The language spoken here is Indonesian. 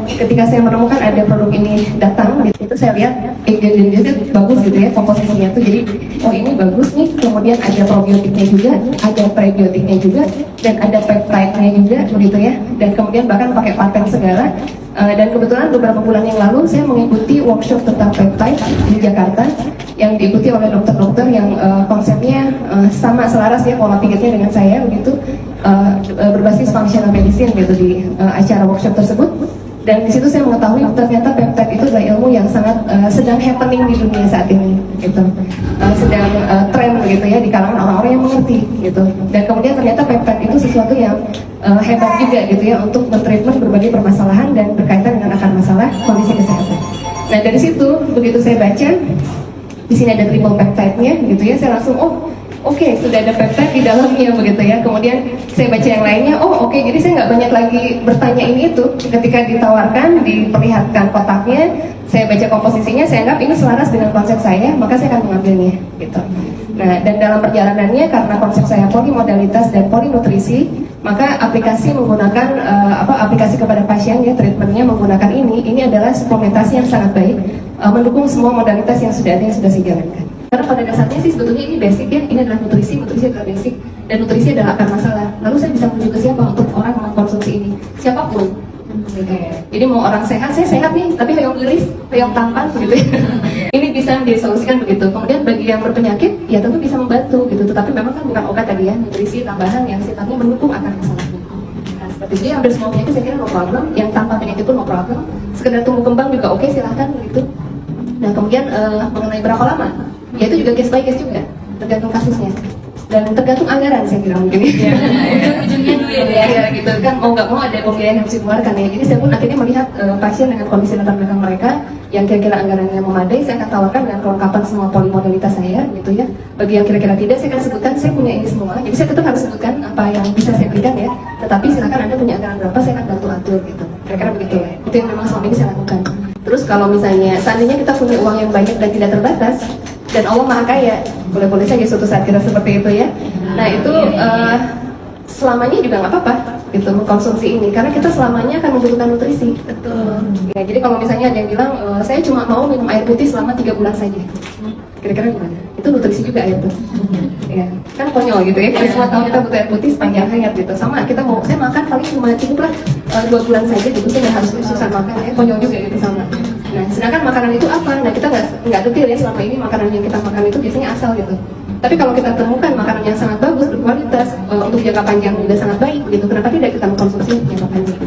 ketika saya menemukan ada produk ini datang, itu saya lihat ingredients bagus gitu ya, komposisinya tuh, jadi oh ini bagus nih, kemudian ada probiotiknya juga, ada prebiotiknya juga, dan ada peptide-nya juga begitu ya, dan kemudian bahkan pakai paten segala. Dan kebetulan beberapa bulan yang lalu saya mengikuti workshop tentang peptide di Jakarta yang diikuti oleh dokter-dokter yang konsepnya sama selaras ya pola pikirnya dengan saya begitu, berbasis functional medicine gitu di acara workshop tersebut. Dan di situ saya mengetahui ternyata peptide itu adalah ilmu yang sangat sedang happening di dunia saat ini gitu, sedang tren gitu ya di kalangan orang-orang yang mengerti gitu. Dan kemudian ternyata peptide itu sesuatu yang hebat juga gitu ya untuk mentreatment berbagai permasalahan dan berkaitan dengan akar masalah kondisi kesehatan. Nah dari situ begitu saya baca di sini ada triple peptide-nya gitu ya, saya langsung Oke, sudah ada peptide di dalamnya begitu ya. Kemudian saya baca yang lainnya, jadi saya nggak banyak lagi bertanya ini itu. Ketika ditawarkan, diperlihatkan kotaknya, saya baca komposisinya, saya anggap ini selaras dengan konsep saya, maka saya akan mengambilnya gitu. Nah, dan dalam perjalanannya karena konsep saya polimodalitas dan polinutrisi, maka aplikasi menggunakan aplikasi kepada pasien ya, treatmentnya menggunakan ini adalah suplementasi yang sangat baik, mendukung semua modalitas yang sudah ada yang sudah saya jalankan. Karena pada dasarnya sih sebetulnya ini basic ya, ini adalah nutrisi adalah basic, dan nutrisi adalah akar masalah. Lalu saya bisa menuju ke siapa untuk orang mengkonsumsi ini? Siapapun. Jadi mau orang sehat, saya sehat nih, tapi hoyong liris, hoyong tampan begitu ya. Ini bisa disolusikan begitu. Kemudian bagi yang berpenyakit, ya tentu bisa membantu gitu. Tetapi memang kan bukan obat tadi ya, nutrisi tambahan yang sifatnya mendukung akar masalah. Nah seperti itu, hampir semua penyakit saya kira no problem, yang tanpa penyakit pun no problem. Sekedar tumbuh kembang juga oke, silahkan begitu. Nah kemudian mengenai berapa lama? Ya itu juga case by case juga, tergantung kasusnya dan tergantung anggaran saya kira mungkin ya. Ujung-ujungnya duit ya gitu kan, mau nggak mau ada pembiayaan yang harus dikeluarkan ya. Jadi saya pun akhirnya melihat pasien dengan kondisi latar belakang mereka yang kira-kira anggarannya memadai, saya akan tawarkan dengan kelengkapan semua polimodalitas saya gitu ya. Bagi yang kira-kira tidak, saya akan sebutkan saya punya ini semua, jadi saya tetap harus sebutkan apa yang bisa saya berikan ya, tetapi silakan Anda punya anggaran berapa, saya akan bantu atur gitu, kira-kira begitu ya. Itu yang memang selama ini saya lakukan. Terus kalau misalnya seandainya kita punya uang yang banyak dan tidak terbatas, dan Allah Maha Kaya, boleh-boleh saja suatu saat kita seperti itu ya. Nah itu selamanya juga nggak apa-apa gitu mengkonsumsi ini, karena kita selamanya akan membutuhkan nutrisi. Betul. Ya, jadi kalau misalnya ada yang bilang saya cuma mau minum air putih selama 3 bulan saja, kira-kira gimana? Itu nutrisi juga air tuh. Ya, kan konyol gitu ya. Kita semua tahu kita butuh air putih sepanjang hayat gitu. Sama kita mau, saya makan paling cuma cukuplah 2 bulan saja gitu, saya harus susah makan ya, konyol juga gitu sama. Nah, sedangkan makanan itu apa? Nah, kita nggak detail ya selama ini makanan yang kita makan itu biasanya asal gitu. Tapi kalau kita temukan makanan yang sangat bagus, berkualitas, untuk jangka panjang juga sangat baik gitu, kenapa tidak kita mengkonsumsi jangka panjang?